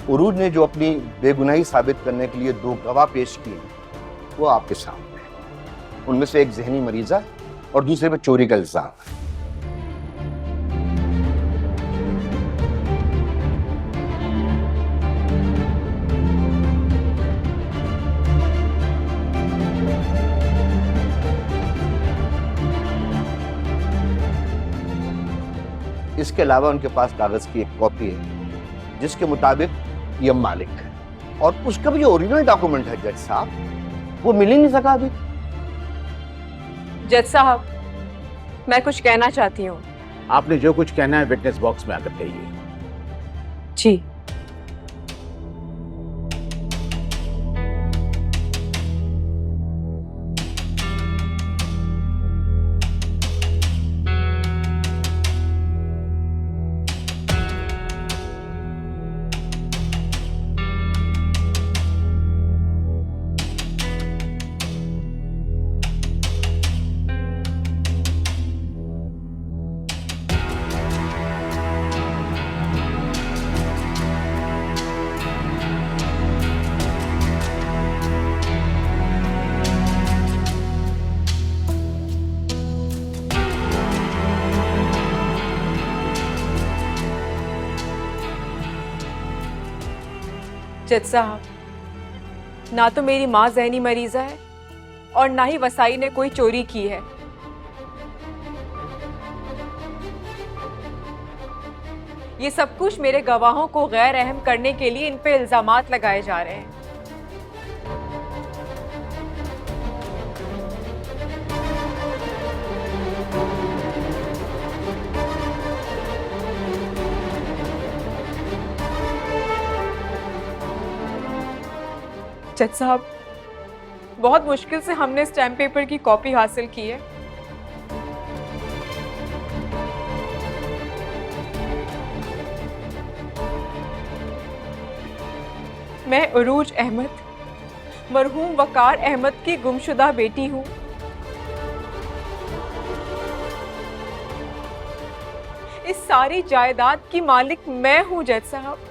उरूज ने जो अपनी बेगुनाही साबित करने के लिए 2 गवाह पेश किए वो आपके सामने है। उनमें से एक जहनी मरीजा और दूसरे पे चोरी का इल्जाम है। इसके अलावा उनके पास कागज की एक कॉपी है जिसके मुताबिक ये मालिक है, और उसका भी जो ओरिजिनल डॉक्यूमेंट है जज साहब वो मिल ही नहीं सका अभी। जज साहब, मैं कुछ कहना चाहती हूँ। आपने जो कुछ कहना है विटनेस बॉक्स में आकर कहिए। जी। जज साहब, ना तो मेरी माँ जहनी मरीजा है और ना ही वसाई ने कोई चोरी की है। ये सब कुछ मेरे गवाहों को गैर अहम करने के लिए इन पे इल्जामात लगाए जा रहे हैं। जज साहब, बहुत मुश्किल से हमने स्टैम्प पेपर की कॉपी हासिल की है। मैं उरूज अहमद, मरहूम वकार अहमद की गुमशुदा बेटी हूँ। इस सारी जायदाद की मालिक मैं हूँ जज साहब।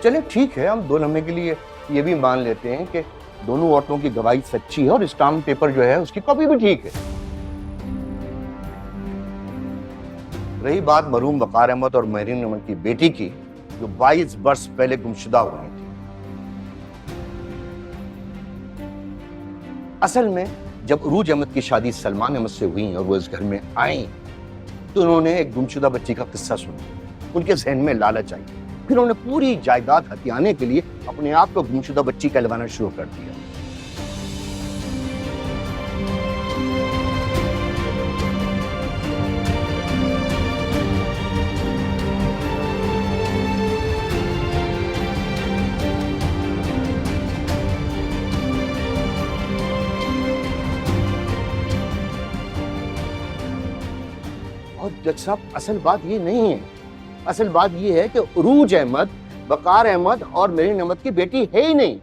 चलिए ठीक है, हम 2 लम्हे के लिए ये भी मान लेते हैं कि दोनों औरतों की गवाही सच्ची है और स्टाम्प पेपर जो है उसकी कॉपी भी ठीक है। रही बात मरहूम वकार अहमद और महरीन अहमद की बेटी की, जो 22 वर्ष पहले गुमशुदा हुई थी। असल में जब उरूज अहमद की शादी सलमान अहमद से हुई और वो इस घर में आई तो उन्होंने एक गुमशुदा बच्ची का किस्सा सुना। उनके जहन में लालच आई, फिर उन्होंने पूरी जायदाद हथियाने के लिए अपने आप को गुमशुदा बच्ची कहलवाना शुरू कर दिया। और जज साहब, असल बात ये नहीं है। असल बात ये है कि उरूज अहमद वकार अहमद और महरीन अहमद की बेटी है ही नहीं।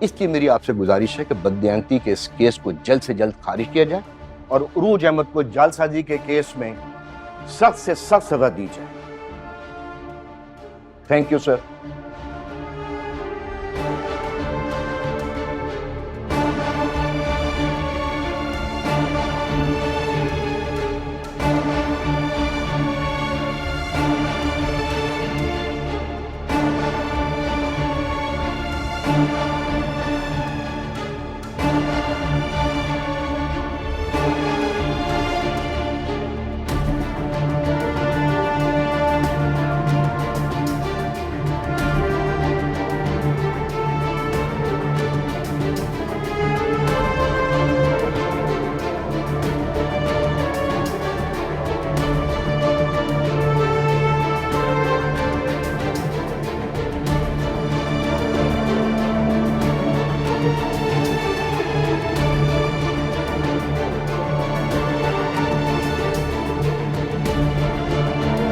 इसलिए मेरी आपसे गुजारिश है कि बददियानती के इस केस को जल्द से जल्द खारिज किया जाए और उरूज अहमद को जालसाजी के केस में सख्त से सख्त सजा दी जाए। Thank you sir.